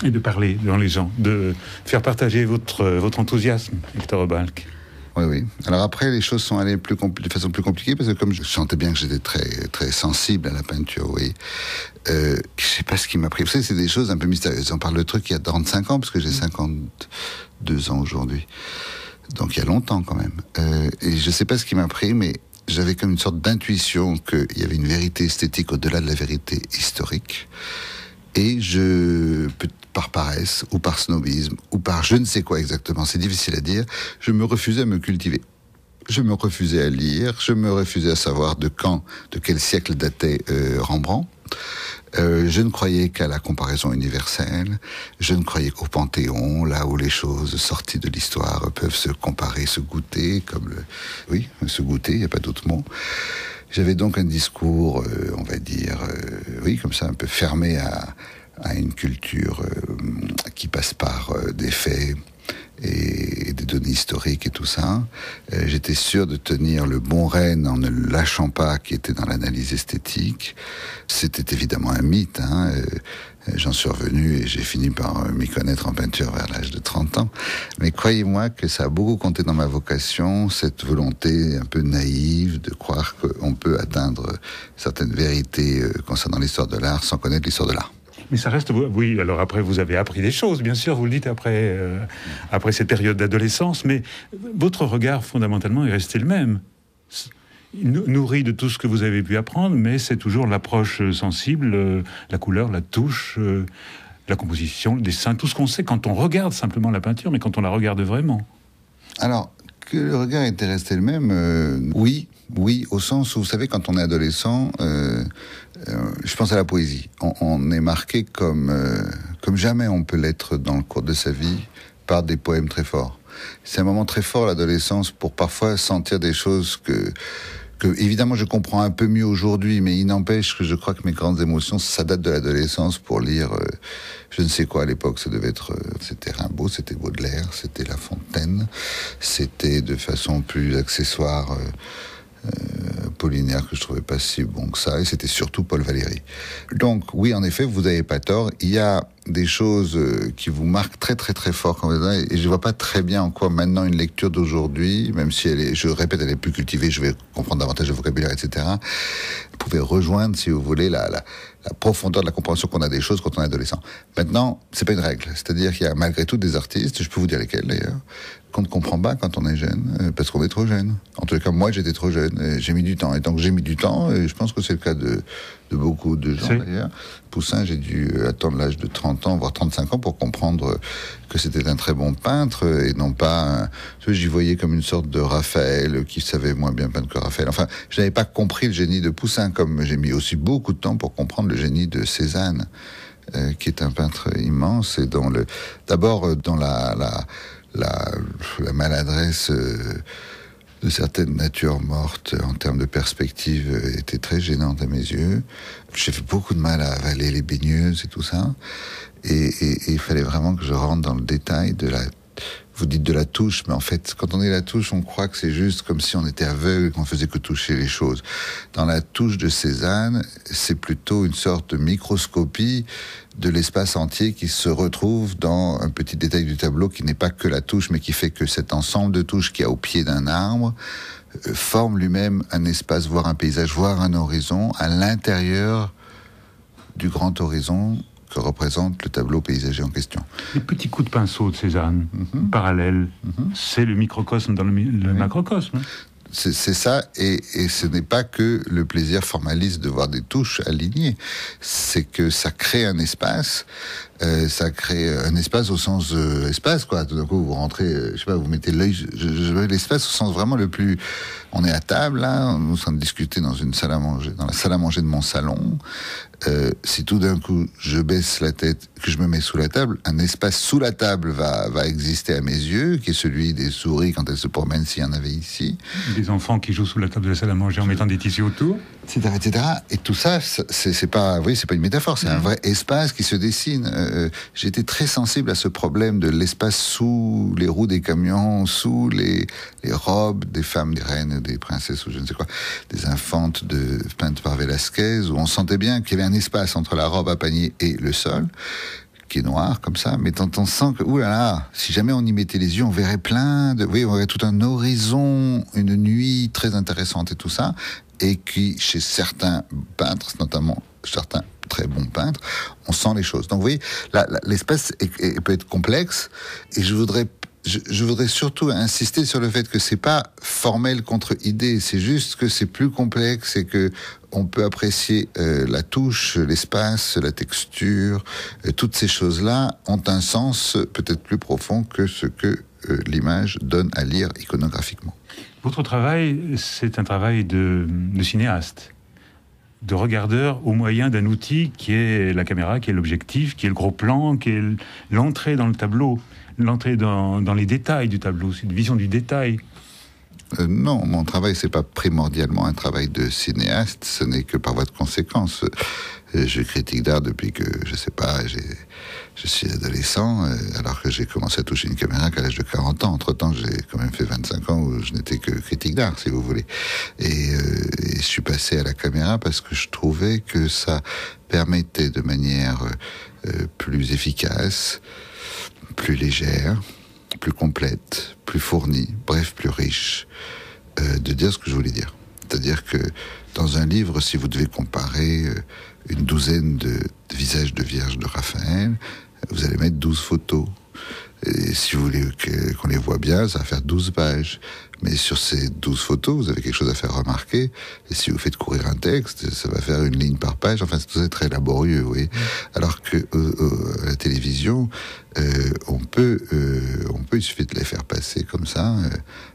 Et de parler devant les gens, de faire partager votre enthousiasme, Hector Balck. Oui, oui. Alors après, les choses sont allées de façon plus compliquée, parce que comme je sentais bien que j'étais très, très sensible à la peinture, oui. Je sais pas ce qui m'a pris. Vous savez, c'est des choses un peu mystérieuses. On parle de trucs il y a 35 ans, parce que j'ai 52 ans aujourd'hui. Donc il y a longtemps quand même. Et je sais pas ce qui m'a pris, mais j'avais comme une sorte d'intuition qu'il y avait une vérité esthétique au-delà de la vérité historique. Et par paresse, ou par snobisme, ou par je ne sais quoi exactement, c'est difficile à dire, je me refusais à me cultiver. Je me refusais à lire, je me refusais à savoir de quel siècle datait Rembrandt. Je ne croyais qu'à la comparaison universelle, je ne croyais qu'au Panthéon, là où les choses sorties de l'histoire peuvent se comparer, se goûter, oui, se goûter, il n'y a pas d'autre mot. J'avais donc un discours, on va dire, oui, comme ça, un peu fermé à une culture qui passe par des faits et des données historiques et tout ça. J'étais sûr de tenir le bon rêne en ne lâchant pas qui était dans l'analyse esthétique. C'était évidemment un mythe, hein. J'en suis revenu et j'ai fini par m'y connaître en peinture vers l'âge de 30 ans. Mais croyez-moi que ça a beaucoup compté dans ma vocation, cette volonté un peu naïve de croire qu'on peut atteindre certaines vérités concernant l'histoire de l'art sans connaître l'histoire de l'art. Mais ça reste... Oui, alors après, vous avez appris des choses, bien sûr, vous le dites, après cette période d'adolescence, mais votre regard, fondamentalement, est resté le même. Nourri de tout ce que vous avez pu apprendre, mais c'est toujours l'approche sensible, la couleur, la touche, la composition, le dessin, tout ce qu'on sait quand on regarde simplement la peinture, mais quand on la regarde vraiment. Alors, que le regard était resté le même, oui, au sens où, vous savez, quand on est adolescent, je pense à la poésie. On est marqué comme jamais on peut l'être dans le cours de sa vie par des poèmes très forts. C'est un moment très fort, l'adolescence, pour parfois sentir des choses que évidemment je comprends un peu mieux aujourd'hui, mais il n'empêche que je crois que mes grandes émotions, ça date de l'adolescence pour lire je ne sais quoi à l'époque. Ça devait être c'était Rimbaud, c'était Baudelaire, c'était La Fontaine, c'était de façon plus accessoire Apollinaire, que je trouvais pas si bon que ça, et c'était surtout Paul Valéry. Donc oui, en effet, vous n'avez pas tort, il y a des choses qui vous marquent très très très fort quand vous êtes, et je vois pas très bien en quoi maintenant une lecture d'aujourd'hui, même si elle est, je répète, elle est plus cultivée, je vais comprendre davantage le vocabulaire, etc., vous pouvez rejoindre, si vous voulez, la profondeur de la compréhension qu'on a des choses quand on est adolescent. Maintenant, c'est pas une règle, c'est-à-dire qu'il y a malgré tout des artistes, je peux vous dire lesquels d'ailleurs, qu'on ne comprend pas quand on est jeune, parce qu'on est trop jeune. En tout cas, moi j'étais trop jeune, j'ai mis du temps, et tant que j'ai mis du temps, et je pense que c'est le cas de beaucoup de gens d'ailleurs. Poussin, j'ai dû attendre l'âge de 30 ans, voire 35 ans pour comprendre que c'était un très bon peintre, et non pas j'y voyais comme une sorte de Raphaël qui savait moins bien peindre que Raphaël. Enfin, je n'avais pas compris le génie de Poussin, comme j'ai mis aussi beaucoup de temps pour comprendre le génie de Cézanne, qui est un peintre immense, et d'abord dans la maladresse de certaines natures mortes en termes de perspective était très gênante à mes yeux. J'ai fait beaucoup de mal à avaler les baigneuses et tout ça, et il fallait vraiment que je rentre dans le détail de vous dites de la touche, mais en fait, quand on est la touche, on croit que c'est juste comme si on était aveugle, qu'on faisait que toucher les choses. Dans la touche de Cézanne, c'est plutôt une sorte de microscopie de l'espace entier qui se retrouve dans un petit détail du tableau qui n'est pas que la touche, mais qui fait que cet ensemble de touches qu'il y a au pied d'un arbre forme lui-même un espace, voire un paysage, voire un horizon, à l'intérieur du grand horizon que représente le tableau paysager en question. Les petits coups de pinceau de Cézanne, parallèles, c'est le microcosme dans le macrocosme. C'est ça, et ce n'est pas que le plaisir formaliste de voir des touches alignées, c'est que ça crée un espace, au sens espace, quoi. Tout d'un coup, vous rentrez, je sais pas, vous mettez l'œil, l'espace au sens vraiment le plus... On est à table, là, nous sommes discutés dans une salle à manger, dans la salle à manger de mon salon. Si tout d'un coup je baisse la tête, que je me mets sous la table, un espace sous la table va exister à mes yeux, qui est celui des souris quand elles se promènent, s'il y en avait ici. Des enfants qui jouent sous la table de la salle à manger en mettant des tissus autour. Etc., etc. Et tout ça, c'est pas une métaphore, c'est un vrai espace qui se dessine. J'ai été très sensible à ce problème de l'espace sous les roues des camions, sous les robes des femmes, des reines, des princesses ou je ne sais quoi, des infantes peintes par Velázquez, où on sentait bien qu'il y avait un espace entre la robe à panier et le sol, qui est noir, comme ça, mais on sent que, oulala, si jamais on y mettait les yeux, on verrait on verrait tout un horizon, une nuit très intéressante et tout ça, et qui, chez certains peintres, notamment certains très bons peintres, on sent les choses. Donc vous voyez, l'espace peut être complexe, et je voudrais surtout insister sur le fait que c'est pas formel contre idée, c'est juste que c'est plus complexe et que on peut apprécier la touche, l'espace, la texture, toutes ces choses-là ont un sens peut-être plus profond que ce que l'image donne à lire iconographiquement. Votre travail, c'est un travail de cinéaste, de regardeur au moyen d'un outil qui est la caméra, qui est l'objectif, qui est le gros plan, qui est l'entrée dans le tableau. L'entrée dans les détails du tableau, c'est une vision du détail. Non, mon travail, c'est pas primordialement un travail de cinéaste, ce n'est que par voie de conséquence. Je critique d'art depuis que, je sais pas, je suis adolescent, alors que j'ai commencé à toucher une caméra qu'à l'âge de 40 ans. Entre-temps, j'ai quand même fait 25 ans où je n'étais que critique d'art, si vous voulez. Et je suis passé à la caméra parce que je trouvais que ça permettait de manière plus efficace, plus légère, plus complète, plus fournie, bref, plus riche, de dire ce que je voulais dire. C'est-à-dire que dans un livre, si vous devez comparer une douzaine de visages de vierges de Raphaël, vous allez mettre 12 photos. Et si vous voulez qu'on les voit bien, ça va faire 12 pages. Mais sur ces 12 photos, vous avez quelque chose à faire remarquer. Et si vous faites courir un texte, ça va faire une ligne par page. Enfin, c'est très laborieux, oui. Alors que à la télévision, on peut, il suffit de les faire passer comme ça,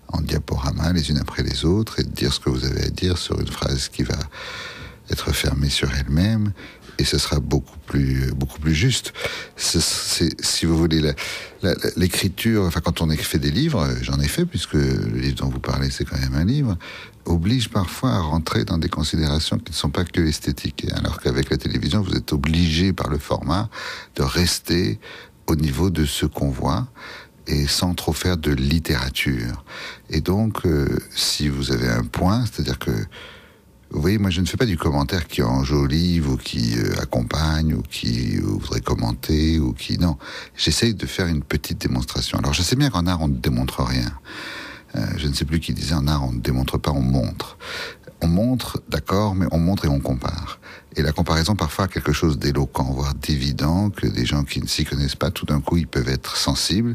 en diaporama, les unes après les autres, et de dire ce que vous avez à dire sur une phrase qui va être fermée sur elle-même. Et ce sera beaucoup plus juste. Si vous voulez, l'écriture, enfin quand on fait des livres, j'en ai fait, puisque le livre dont vous parlez, c'est quand même un livre, oblige parfois à rentrer dans des considérations qui ne sont pas que esthétiques. Alors qu'avec la télévision, vous êtes obligé par le format de rester au niveau de ce qu'on voit, et sans trop faire de littérature. Et donc, si vous avez un point, c'est-à-dire que vous voyez, moi je ne fais pas du commentaire qui enjolive ou qui accompagne ou qui voudrait commenter ou qui... Non, j'essaye de faire une petite démonstration. Alors je sais bien qu'en art on ne démontre rien. Je ne sais plus qui disait en art on ne démontre pas, on montre. On montre, d'accord, mais on montre et on compare. Et la comparaison parfois a quelque chose d'éloquent, voire d'évident, que des gens qui ne s'y connaissent pas, tout d'un coup ils peuvent être sensibles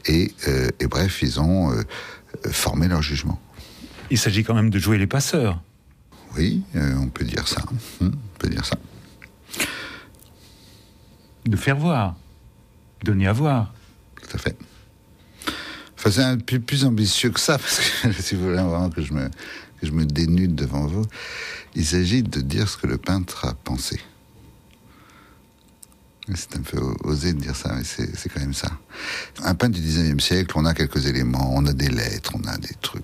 et bref, ils ont formé leur jugement. Il s'agit quand même de jouer les passeurs. Oui, on peut dire ça. On peut dire ça. De faire voir, donner à voir. Tout à fait. Enfin, c'est un peu plus ambitieux que ça, parce que si vous voulez vraiment que je me dénude devant vous, il s'agit de dire ce que le peintre a pensé. C'est un peu osé de dire ça, mais c'est quand même ça. Un peintre du 19e siècle, on a quelques éléments, on a des lettres, on a des trucs...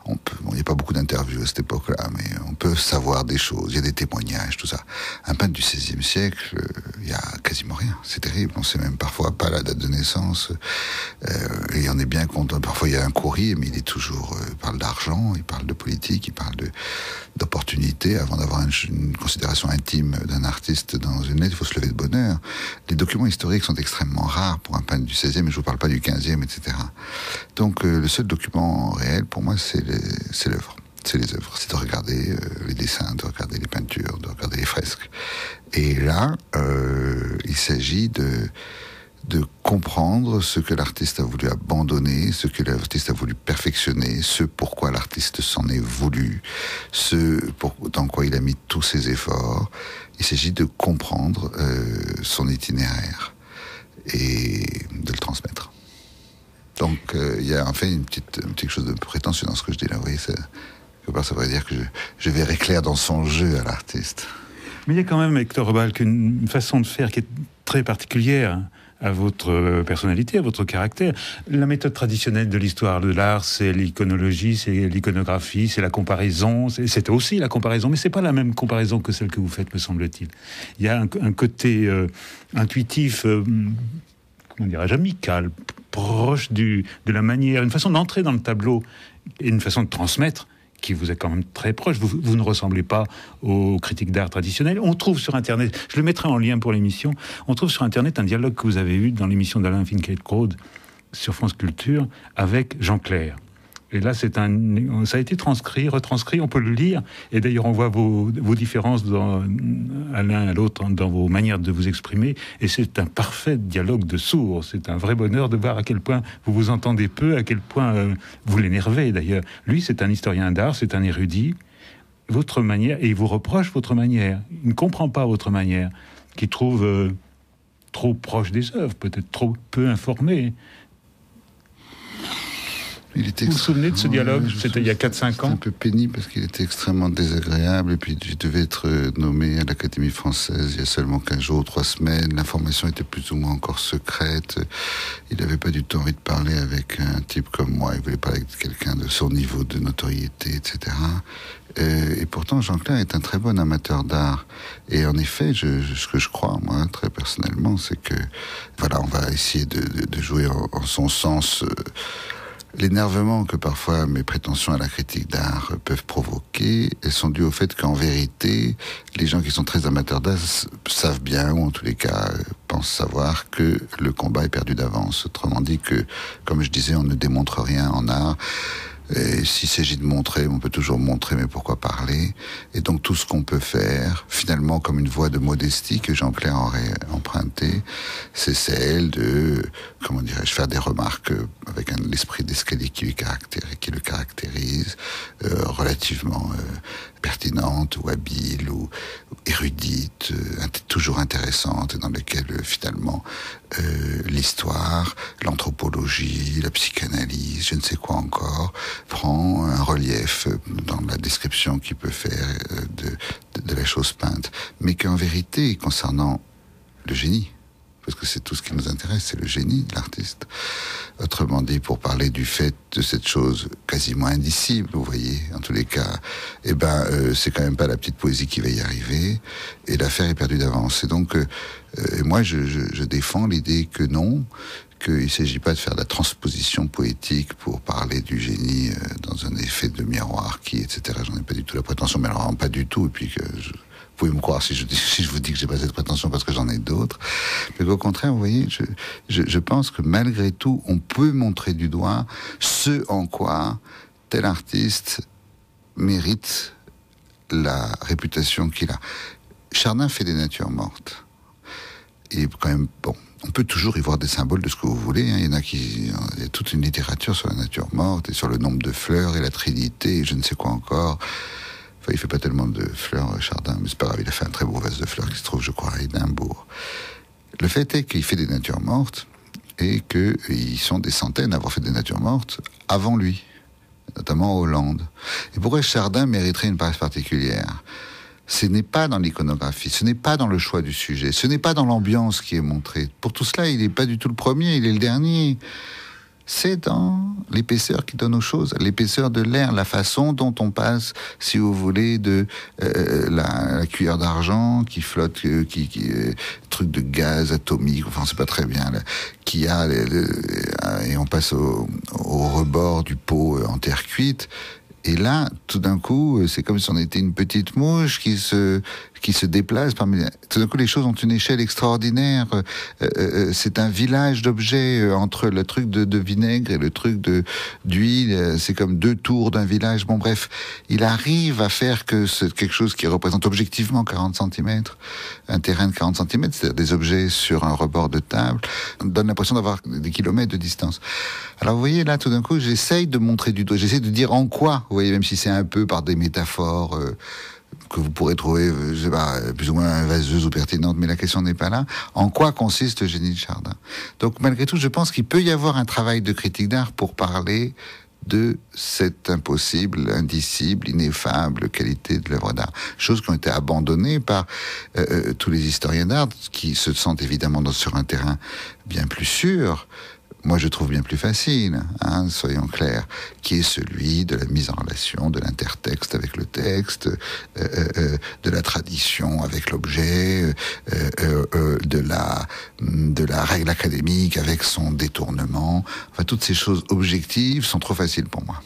il n'y a pas beaucoup d'interviews à cette époque-là, mais on peut savoir des choses, il y a des témoignages, tout ça. Un peintre du XVIe siècle, il n'y a quasiment rien, c'est terrible, on ne sait même parfois pas la date de naissance, et on est bien content, parfois il y a un courrier, mais il parle d'argent, il parle de politique, il parle d'opportunité, avant d'avoir une considération intime d'un artiste dans une lettre, il faut se lever de bonne heure. Les documents historiques sont extrêmement rares pour un peintre du XVIe, et je ne vous parle pas du XVe, etc. Donc le seul document réel, pour moi, c'est l'œuvre. C'est les œuvres. C'est de regarder les dessins, de regarder les peintures, de regarder les fresques. Et là, il s'agit de comprendre ce que l'artiste a voulu abandonner, ce que l'artiste a voulu perfectionner, ce pourquoi l'artiste s'en est voulu, dans quoi il a mis tous ses efforts. Il s'agit de comprendre son itinéraire et de le transmettre. Donc, il y a en fait une petite chose de prétentieux dans ce que je dis là. Vous voyez, ça veut dire que je verrai clair dans son jeu à l'artiste. Mais il y a quand même, Hector Robalck, une façon de faire qui est très particulière à votre personnalité, à votre caractère. La méthode traditionnelle de l'histoire de l'art, c'est l'iconologie, c'est l'iconographie, c'est la comparaison. C'est aussi la comparaison, mais c'est pas la même comparaison que celle que vous faites, me semble-t-il. Il y a un côté intuitif, comment dirais-je, amical, proche de la manière, une façon d'entrer dans le tableau et une façon de transmettre qui vous est quand même très proche. Vous ne ressemblez pas aux critiques d'art traditionnels. On trouve sur Internet, je le mettrai en lien pour l'émission, on trouve sur Internet un dialogue que vous avez eu dans l'émission d'Alain Finkielkraut sur France Culture avec Jean Clair. Et là, ça a été retranscrit, on peut le lire. Et d'ailleurs, on voit vos différences à l'un à l'autre dans vos manières de vous exprimer. Et c'est un parfait dialogue de sourds. C'est un vrai bonheur de voir à quel point vous vous entendez peu, à quel point vous l'énervez d'ailleurs. Lui, c'est un historien d'art, c'est un érudit. Votre manière, et il vous reproche votre manière. Il ne comprend pas votre manière, qu'il trouve trop proche des œuvres, peut-être trop peu informé. Vous vous souvenez de ce dialogue? C'était il y a 4-5 ans. C'était un peu pénible parce qu'il était extrêmement désagréable. Et puis, je devais être nommé à l'Académie française il y a seulement 15 jours, 3 semaines. L'information était plus ou moins encore secrète. Il n'avait pas du tout envie de parler avec un type comme moi. Il voulait parler avec quelqu'un de son niveau de notoriété, etc. Et pourtant, Jean Clair est un très bon amateur d'art. Et en effet, ce que je crois, moi, très personnellement, c'est que, voilà, on va essayer de jouer en son sens... L'énervement que parfois mes prétentions à la critique d'art peuvent provoquer, elles sont dues au fait qu'en vérité, les gens qui sont très amateurs d'art savent bien, ou en tous les cas pensent savoir, que le combat est perdu d'avance. Autrement dit que, comme je disais, on ne démontre rien en art. Et s'il s'agit de montrer, on peut toujours montrer, mais pourquoi parler? Et donc tout ce qu'on peut faire, finalement comme une voie de modestie que Jean Clair aurait empruntée, c'est celle de, comment dirais-je, faire des remarques avec l'esprit d'escalier qui le caractérise, relativement pertinente ou habile ou érudite, toujours intéressante, et dans lesquelles finalement l'histoire, l'anthropologie, la psychanalyse, je ne sais quoi encore, prend un relief dans la description qu'il peut faire de la chose peinte. Mais qu'en vérité, concernant le génie, parce que c'est tout ce qui nous intéresse, c'est le génie de l'artiste. Autrement dit, pour parler du fait de cette chose quasiment indicible, vous voyez, en tous les cas, c'est quand même pas la petite poésie qui va y arriver, et l'affaire est perdue d'avance. Et donc, moi, je défends l'idée que non, qu'il ne s'agit pas de faire de la transposition poétique pour parler du génie dans un effet de miroir etc. J'en ai pas du tout la prétention, mais alors pas du tout, et puis que... Vous pouvez me croire si je vous dis que j'ai pas cette prétention parce que j'en ai d'autres. Mais au contraire, vous voyez, je pense que malgré tout, on peut montrer du doigt ce en quoi tel artiste mérite la réputation qu'il a. Chardin fait des natures mortes. Et quand même, bon, on peut toujours y voir des symboles de ce que vous voulez. Hein. Il y a toute une littérature sur la nature morte et sur le nombre de fleurs et la Trinité et je ne sais quoi encore. Enfin, il fait pas tellement de fleurs, Chardin, mais c'est pas grave, il a fait un très beau vase de fleurs qui se trouve, je crois, à Édimbourg. Le fait est qu'il fait des natures mortes et qu'ils sont des centaines à avoir fait des natures mortes avant lui, notamment en Hollande. Et pourquoi Chardin mériterait une place particulière? Ce n'est pas dans l'iconographie, ce n'est pas dans le choix du sujet, ce n'est pas dans l'ambiance qui est montrée. Pour tout cela, il n'est pas du tout le premier, il est le dernier. C'est dans l'épaisseur qui donne aux choses, l'épaisseur de l'air, la façon dont on passe, si vous voulez, de la cuillère d'argent qui flotte, truc de gaz atomique, enfin c'est pas très bien, là, et on passe au rebord du pot en terre cuite. Et là, tout d'un coup, c'est comme si on était une petite mouche qui se déplace parmi... Tout d'un coup, les choses ont une échelle extraordinaire. C'est un village d'objets entre le truc de vinaigre et le truc d'huile. C'est comme 2 tours d'un village. Bon, bref, il arrive à faire quelque chose qui représente objectivement 40 cm, un terrain de 40 cm, c'est-à-dire des objets sur un rebord de table, donne l'impression d'avoir des kilomètres de distance. Alors, vous voyez, là, tout d'un coup, j'essaye de montrer du doigt, j'essaie de dire en quoi, vous voyez, même si c'est un peu par des métaphores que vous pourrez trouver, je sais pas, plus ou moins vaseuses ou pertinentes, mais la question n'est pas là. En quoi consiste le génie de Chardin? Donc, malgré tout, je pense qu'il peut y avoir un travail de critique d'art pour parler de cette impossible, indicible, ineffable qualité de l'œuvre d'art. Choses qui ont été abandonnées par tous les historiens d'art, qui se sentent évidemment sur un terrain bien plus sûr, moi je trouve bien plus facile, hein, soyons clairs, qui est celui de la mise en relation de l'intertexte avec le texte, de la tradition avec l'objet, de la règle académique avec son détournement. Enfin, toutes ces choses objectives sont trop faciles pour moi.